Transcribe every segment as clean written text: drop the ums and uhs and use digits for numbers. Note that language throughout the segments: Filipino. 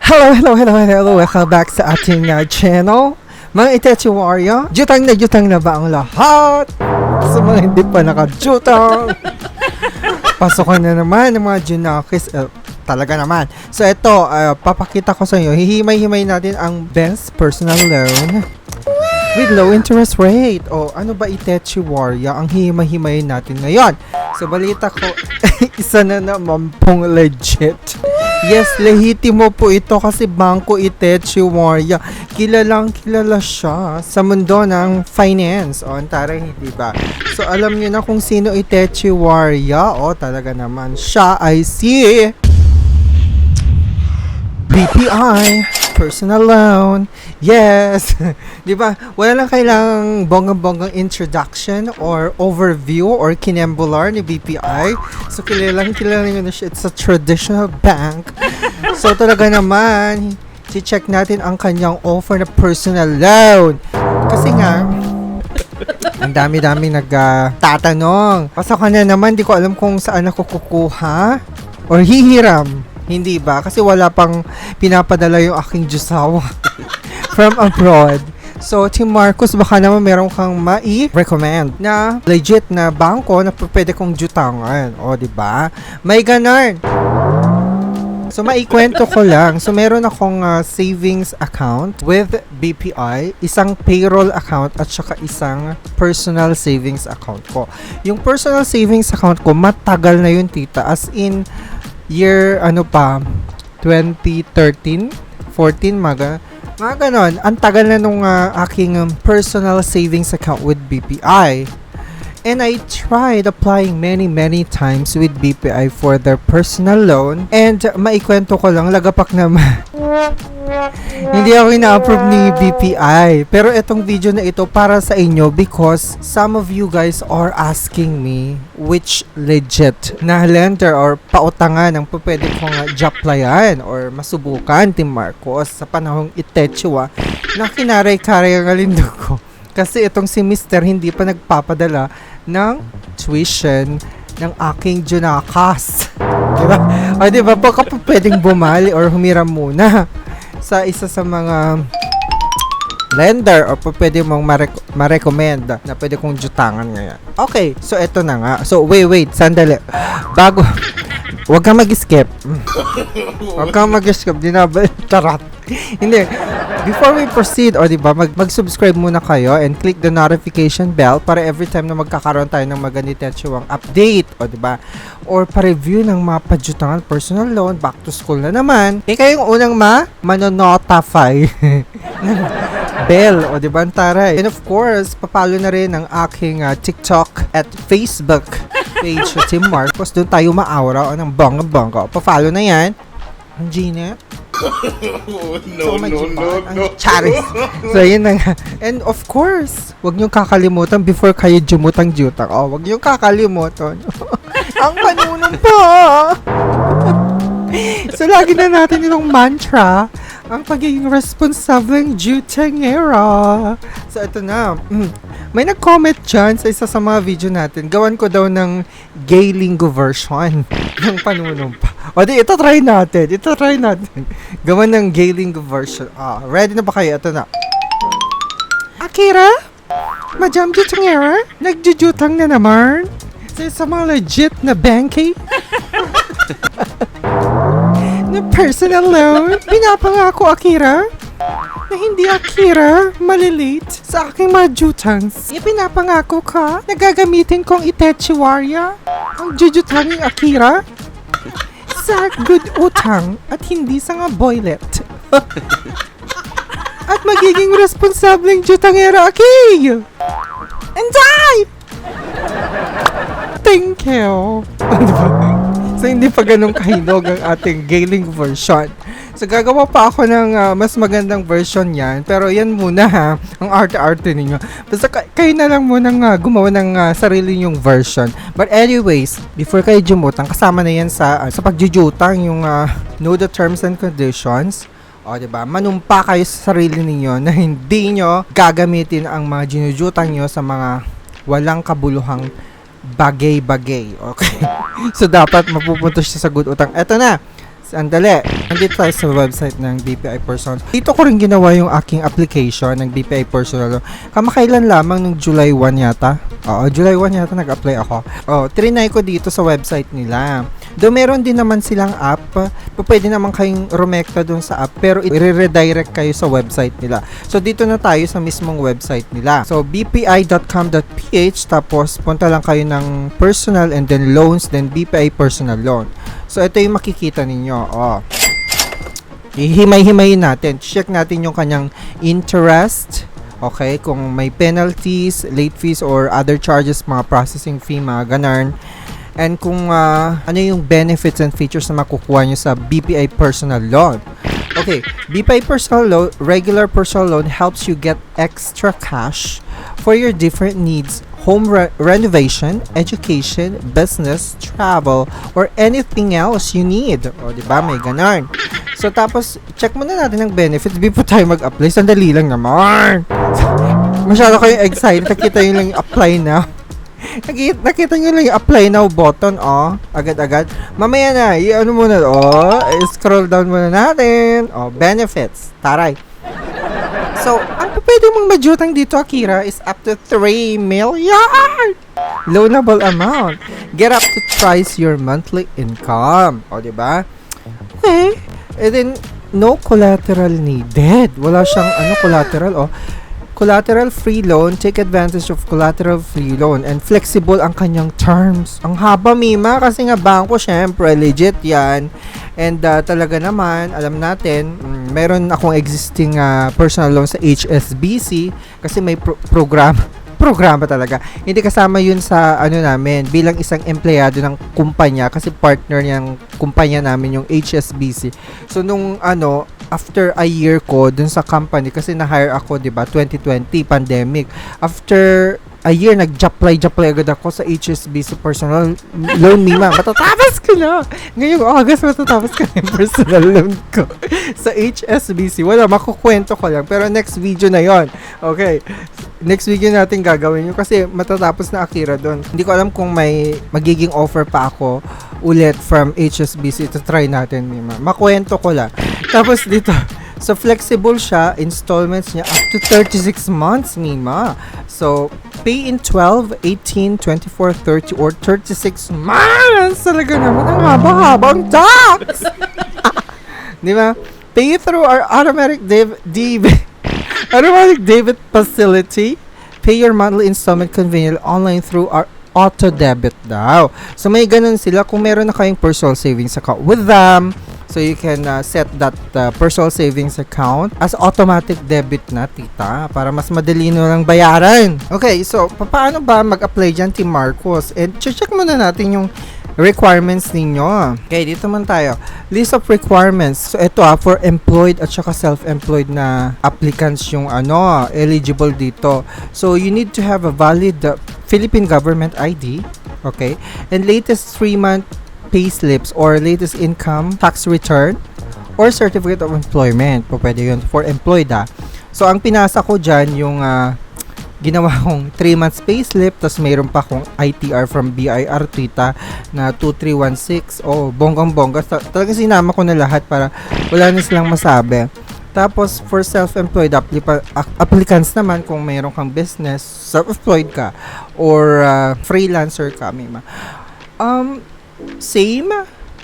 Hello. Welcome back sa ating channel. Mga Itechi Warrior, jutang na ba ang lahat? Sa mga hindi pa nakajutang, pasokan na naman ng mga Junakis. Talaga naman. So ito, papakita ko sa inyo, hihimay-himay natin ang best personal loan with low interest rate. O ano ba Itechi Warrior ang hihimay-himay natin ngayon? So balita ko, isa na naman pong legit. Yes, lehitimo po ito kasi Bangko Itechi Warrior. Kilalang kilala siya sa mundo ng finance. O, antara hindi ba? So, alam niyo na kung sino Itechi Warrior. O, talaga naman siya ay si BPI personal loan. Yes. 'Di ba? Wala lang kailangang bonggang-bonggang introduction or overview or kinembular ni BPI. So kilala niyo na siya. It's a traditional bank. So talaga naman, i-check natin ang kanyang offer na personal loan. Kasi nga ang dami-dami nagtatanong. Pasokan na naman, di ko alam kung saan ako kukuha or hihiram. Hindi ba? Kasi wala pang pinapadala yung aking jusawa from abroad. So, Team Marcos, baka naman meron kang mai-recommend na legit na bangko na pwede kong jutangan. O, diba? May ganon. So, maikwento ko lang. So, meron akong savings account with BPI, isang payroll account at saka isang personal savings account ko. Yung personal savings account ko, matagal na yun, tita. As in, year 2013, 14, mga ganon. Ang tagal na nung aking personal savings account with BPI. And I tried applying many times with BPI for their personal loan. And maikwento ko lang, lagapak naman. Hindi ako ina-approve ni BPI. Pero itong video na ito para sa inyo because some of you guys are asking me which legit na lender or pautangan ang pwede kong japlayan or masubukan, Team Marcos, sa panahong Itechua na kinaray-karay ang alindog ko. Kasi itong si Mr. hindi pa nagpapadala ng tuition ng aking Junakas. Diba? O diba, baka pa pwedeng bumali or humiram muna sa isa sa mga lender or pwede mong ma-recommend na pwede kong jutangan ngayon. Okay, so eto na nga. So wait, sandali. Bago, wag kang mag-skip. Wag kang mag-skip. Tarat. Hindi. Before we proceed, o diba, mag-subscribe muna kayo and click the notification bell para every time na magkakaroon tayo ng maganitetsyo update, o diba, or pa-review ng mga pajutangan personal loan, back to school na naman. Kayong unang manonotify ng bell, o diba, taray. And of course, papalo na rin ang aking TikTok at Facebook page sa Team Marcos. Doon tayo maaura o ng bongga-bongga. Pa-follow na yan. Ang Gina. No. Charis. So, yun na nga. And of course, wag niyong kakalimutan before kayo jumutang-jutang. Oh, wag niyong kakalimutan. Ang panunumpa. So, lagi na natin itong mantra, ang pagiging responsableng jutangera. So, ito na. May nag-comment dyan sa isa sa mga video natin. Gawan ko daw ng gay lingo version ng panunumpa. O di, ito try natin. Gawan ng gay lingo version. Ready na ba kayo? Ito na. Akira? Madam Jutangera? Nagjujutang na naman? Sa mga legit na banky? Na personal loan? Pinapangako, Akira? Na hindi Akira malilate sa aking mga jutangs. Ipinapangako ka na gagamitin kong Itechi Warrior ang jujutanging Akira sa good utang at hindi sa nga boylet. At magiging responsableng jutangera, okay? And die! Thank you. So, hindi pa ganun kahinog ang ating galing version. So, gagawa pa ako ng mas magandang version yan. Pero yan muna ha, ang arte-arte ninyo. Basta kayo na lang muna gumawa ng sarili nyong version. But anyways, before kayo jumutang, kasama na yan sa pagjujutang yung know the terms and conditions. O, diba? Manumpa kayo sa sarili ninyo na hindi nyo gagamitin ang mga jinujutang nyo sa mga walang kabuluhang bagay-bagay. Okay? So, dapat mapupunta siya sa good utang. Eto na. Sandali. Nandito tayo sa website ng BPI Personal. Dito ko rin ginawa yung aking application ng BPI Personal Loan. Kamakailan lamang nung July 1 yata. Oo, July 1 yata nag-apply ako. Trinay ko dito sa website nila. Doon meron din naman silang app. Pwede naman kayong rumekta doon sa app, pero i-redirect kayo sa website nila. So, dito na tayo sa mismong website nila. So, bpi.com.ph, tapos punta lang kayo ng personal and then loans, then BPI Personal Loan. So, ito yung makikita ninyo. Ihimay-himayin natin. Check natin yung kanyang interest. Okay, kung may penalties, late fees, or other charges, mga processing fee, mga ganun. And kung ano yung benefits and features na makukuha nyo sa BPI Personal Loan. Okay, BPI Personal Loan, regular personal loan helps you get extra cash for your different needs, home renovation, education, business, travel, or anything else you need. O, diba? May ganun. So, tapos, check muna natin ang benefits before tayo mag-apply. Sandali lang naman. Masyado kayong excited. Nakita nyo lang yung apply now. Nakita nyo lang yung apply now button, agad-agad. Mamaya na, ano muna, scroll down muna natin. Benefits. Taray. So, ang pwede mong majutang dito, Akira, is up to 3 million! Loanable amount. Get up to twice your monthly income. Diba? Okay. And then, no collateral needed. Wala siyang, collateral, Collateral-free loan, take advantage of collateral-free loan, and flexible ang kanyang terms. Ang haba, Mima, kasi nga bangko, syempre, legit yan. And talaga naman, alam natin, meron akong existing personal loan sa HSBC kasi may programa talaga. Hindi kasama yun sa namin bilang isang empleyado ng kumpanya kasi partner niyang kumpanya namin yung HSBC. So nung after a year ko dun sa company kasi na-hire ako, 'di ba, 2020 pandemic. After a year nag-apply agad ako sa HSBC personal loan, Mima. Matatapos ko na. Ngayong August matatapos ko na yung personal loan ko sa HSBC. Wala, makukwento ko lang. Pero next video na yon. Okay. Next video natin gagawin yun kasi matatapos na, Akira, doon. Hindi ko alam kung may magiging offer pa ako ulit from HSBC to try natin, Mima. Makwento ko lang. Tapos dito, so flexible siya, installments niya up to 36 months, Mima. So, pay in 12, 18, 24, 30, or 36 months. Talaga naman, ang haba-habang tax! Di ba? Pay through our automatic debit facility. Pay your monthly installment conveniently online through our auto debit daw. So may ganun sila kung meron na kayong personal savings account with them. So you can set that personal savings account as automatic debit na, tita, para mas madali nyo lang bayaran. Okay, so paano ba mag-apply dyan, Team Marcos? And check muna natin yung requirements ninyo. Okay, dito man tayo. List of requirements. So ito for employed at saka self-employed na applicants yung eligible dito. So you need to have a valid Philippine government ID, okay? And latest 3-month pay slips or latest income tax return or certificate of employment. Pwede yun for employed, So ang pinasa ko dyan yung ginawa kong 3 months pay slip, tapos mayroon pa akong ITR from BIR Tita na 2316. Bonggang-bongga. Talagang sinama ko na lahat para wala na silang masabi. Tapos, for self-employed applicants naman, kung mayroon kang business, self-employed ka, or freelancer ka, Mima. Same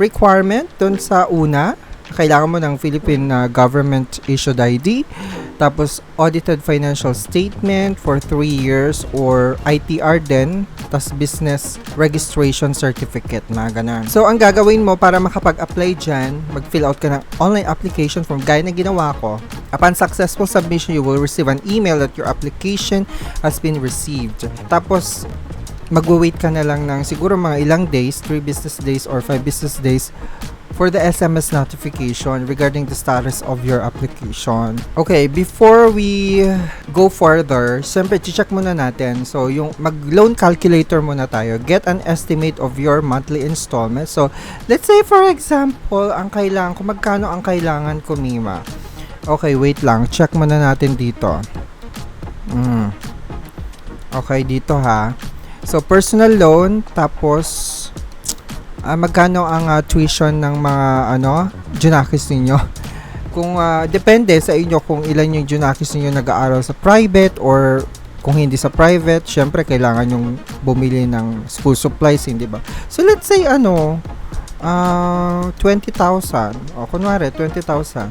requirement dun sa una. Kailangan mo ng Philippine government issued ID. Tapos, audited financial statement for 3 years or ITR din. Tapos, business registration certificate, mga ganun. So, ang gagawin mo para makapag-apply dyan, mag-fill out ka ng online application form gaya na ginawa ko. Upon successful submission, you will receive an email that your application has been received. Tapos, mag-wait ka na lang ng siguro mga ilang days, 3 business days or 5 business days for the SMS notification regarding the status of your application. Okay, before we go further, siyempre, check muna natin. So, yung mag-loan calculator muna tayo. Get an estimate of your monthly installment. So, let's say for example, kung magkano ang kailangan ko, Mima. Okay, wait lang. Check muna natin dito. Okay, dito ha. So, personal loan, tapos magkano ang tuition ng mga Junakis ninyo. Kung depende sa inyo kung ilan yung Junakis ninyo nag-aaral sa private or kung hindi sa private, syempre kailangan yung bumili ng school supplies, hindi ba? So let's say 20,000 o kunwari 20,000.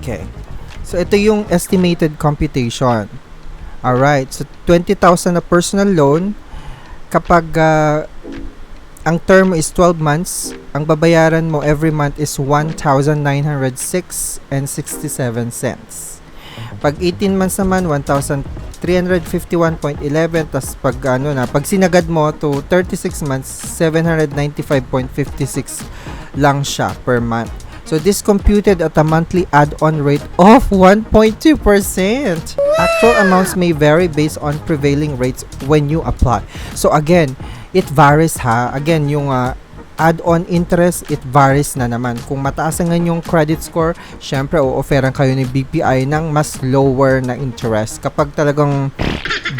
Okay. So ito yung estimated computation. Alright, so 20,000 na personal loan. Kapag ang term is 12 months, ang babayaran mo every month is 1,906 and 67 cents. Pag 18 months naman, 1,351.11. Tas pag pag sinagad mo to 36 months, 795.56 lang siya per month. So this computed at a monthly add-on rate of 1.2%. Actual amounts may vary based on prevailing rates when you apply. So again, it varies ha. Again, yung add-on interest, it varies na naman. Kung mataas ang yung credit score, syempre o-offeran kayo ni BPI ng mas lower na interest. Kapag talagang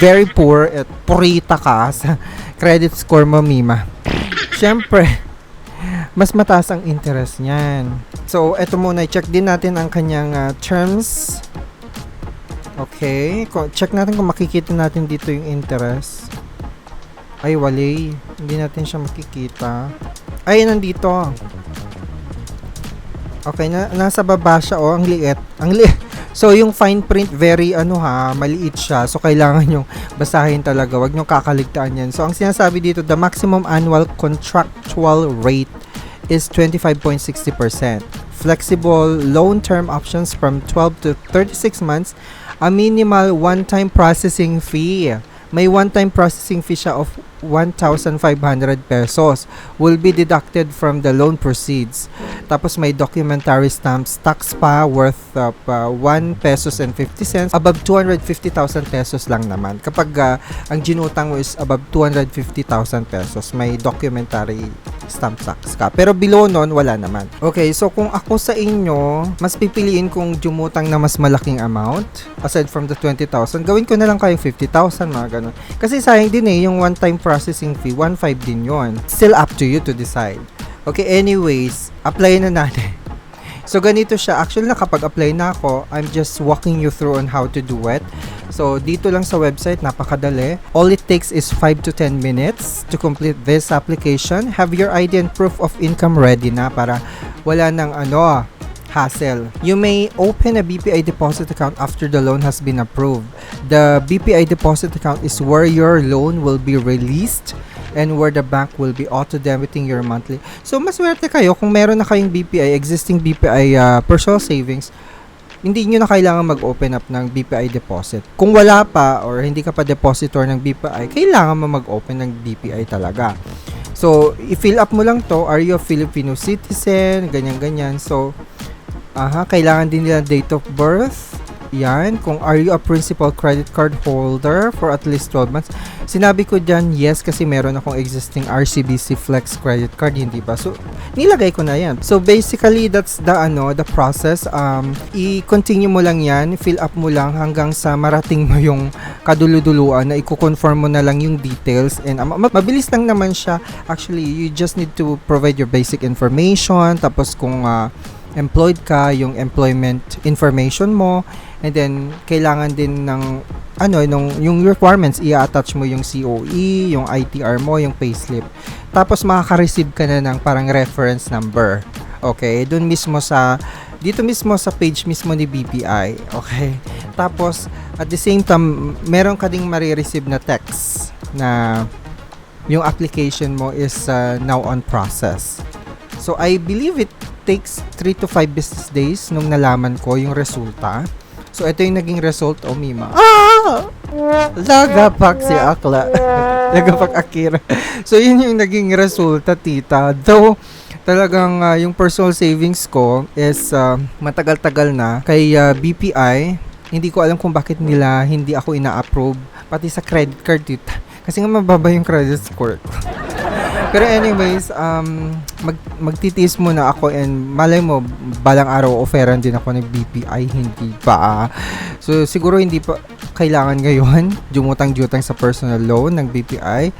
very poor at purita ka sa credit score mo, Mima, syempre mas mataas ang interest niyan. So, eto muna, check din natin ang kanyang terms. Okay, check natin kung makikita natin dito yung interest. Ay, wali. Hindi natin siya makikita. Ay, nandito. Okay, nasa baba siya. Oh, ang liit. Ang liit. So, yung fine print, very, maliit siya. So, kailangan yung basahin talaga. Huwag nyo kakaligtaan yan. So, ang sinasabi dito, the maximum annual contractual rate is 25.60%. Flexible loan term options from 12 to 36 months. A minimal one-time processing fee. May one-time processing fee siya of 1,500 pesos will be deducted from the loan proceeds. Tapos may documentary stamps tax pa worth of 1 pesos and 50 cents. Above 250,000 pesos lang naman. Kapag ang ginutang mo is above 250,000 pesos, may documentary stamp tax ka. Pero below nun, wala naman. Okay, so kung ako sa inyo, mas pipiliin kong jumutang na mas malaking amount aside from the 20,000, gawin ko na lang kayong 50,000, mga ganun. Kasi sayang din yung one-time processing fee, 1.5 din yon. Still up to you to decide. Okay, anyways, apply na natin. So, ganito siya. Actually, nakapag-apply na ako. I'm just walking you through on how to do it. So, dito lang sa website, napakadali. All it takes is 5 to 10 minutes to complete this application. Have your ID and proof of income ready na para wala nang hassle. You may open a BPI deposit account after the loan has been approved. The BPI deposit account is where your loan will be released and where the bank will be auto-debiting your monthly. So, maswerte kayo kung meron na kayong BPI, existing BPI personal savings, hindi nyo na kailangan mag-open up ng BPI deposit. Kung wala pa or hindi ka pa depositor ng BPI, kailangan mo mag-open ng BPI talaga. So, i-fill up mo lang to, are you a Filipino citizen, ganyan-ganyan. So, kailangan din nila date of birth. Yan, kung are you a principal credit card holder for at least 12 months. Sinabi ko dyan, yes, kasi meron akong existing RCBC Flex credit card, hindi ba? So, nilagay ko na yan. So, basically, that's the process. I-continue mo lang yan, fill up mo lang hanggang sa marating mo yung kaduluduluan na i-confirm mo na lang yung details. And mabilis lang naman siya. Actually, you just need to provide your basic information. Tapos, kung employed ka, yung employment information mo. And then, kailangan din ng yung requirements, i-attach mo yung COE, yung ITR mo, yung payslip. Tapos, makaka-receive ka na ng parang reference number. Okay? Dito mismo sa page mismo ni BPI. Okay? Tapos, at the same time, meron ka ding marireceive na text na yung application mo is now on process. So, I believe it takes 3 to 5 business days nung nalaman ko yung resulta. So, ito yung naging result. Oh, Mima. Lagapak si Akla. Lagapak Akira. So, yun yung naging resulta, tita. Though, talagang yung personal savings ko is matagal-tagal na kay BPI. Hindi ko alam kung bakit nila hindi ako ina-approve. Pati sa credit card, tita. Kasi nga mababa yung credit score ko. Pero anyways, magtitiis muna ako and malay mo, balang araw offeran din ako ng BPI, hindi pa. So, siguro hindi pa kailangan ngayon, jumutang-jutang sa personal loan ng BPI.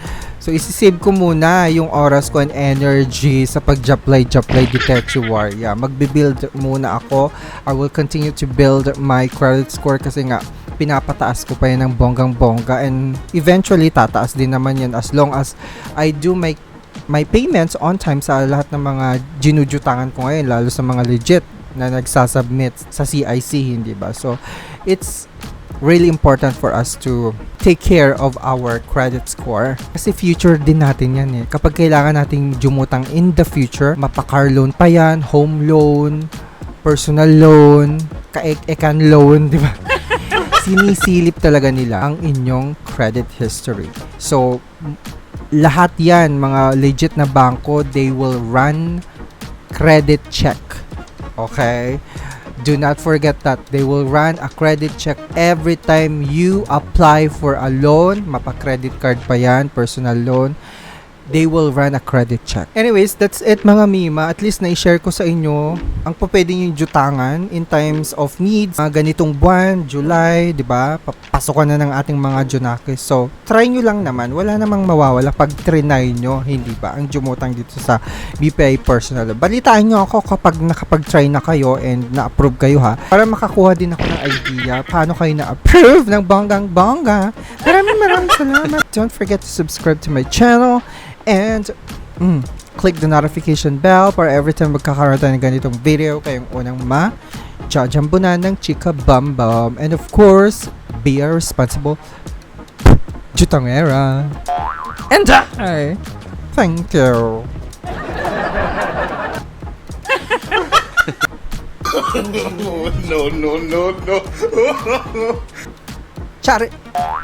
So, isisave ko muna yung oras ko and energy sa pag-japlay Detective War. Yeah, magbe-build muna ako. I will continue to build my credit score kasi nga, pinapataas ko pa yan ng bonggang-bongga and eventually, tataas din naman yan as long as I do my payments on time sa lahat ng mga ginujutangan ko ngayon, lalo sa mga legit na nagsasubmit sa CIC, hindi ba? So, it's really important for us to take care of our credit score. Kasi future din natin yan eh. Kapag kailangan nating jumutang in the future, mapa-car loan pa yan, home loan, personal loan, ka-ekan loan, di ba? Sinisilip talaga nila ang inyong credit history. So, lahat yan, mga legit na bangko, they will run credit check. Okay? Do not forget that they will run a credit check every time you apply for a loan. Mapa-credit card pa yan, personal loan. They will run a credit check. Anyways, that's it mga Mima. At least na-share ko sa inyo ang pwede nyo jutangan in times of needs. Mga ganitong buwan, July, di ba? Papasokan na ng ating mga Junakis. So, try nyo lang naman. Wala namang mawawala pag trinay nyo, hindi ba? Ang jumutang dito sa BPI Personal. Balitaan nyo ako kapag nakapag-try na kayo and na-approve kayo ha. Para makakuha din ako ng idea paano kayo na-approve ng bonggang-bongga. Maraming salamat. Don't forget to subscribe to my channel. And click the notification bell para every time magkakaroon tayo ng ganitong video, kayong unang ma-jajambunan ng Chika Bam Bam. And of course, be a responsible jutangera. And I thank you. No. Chari. No.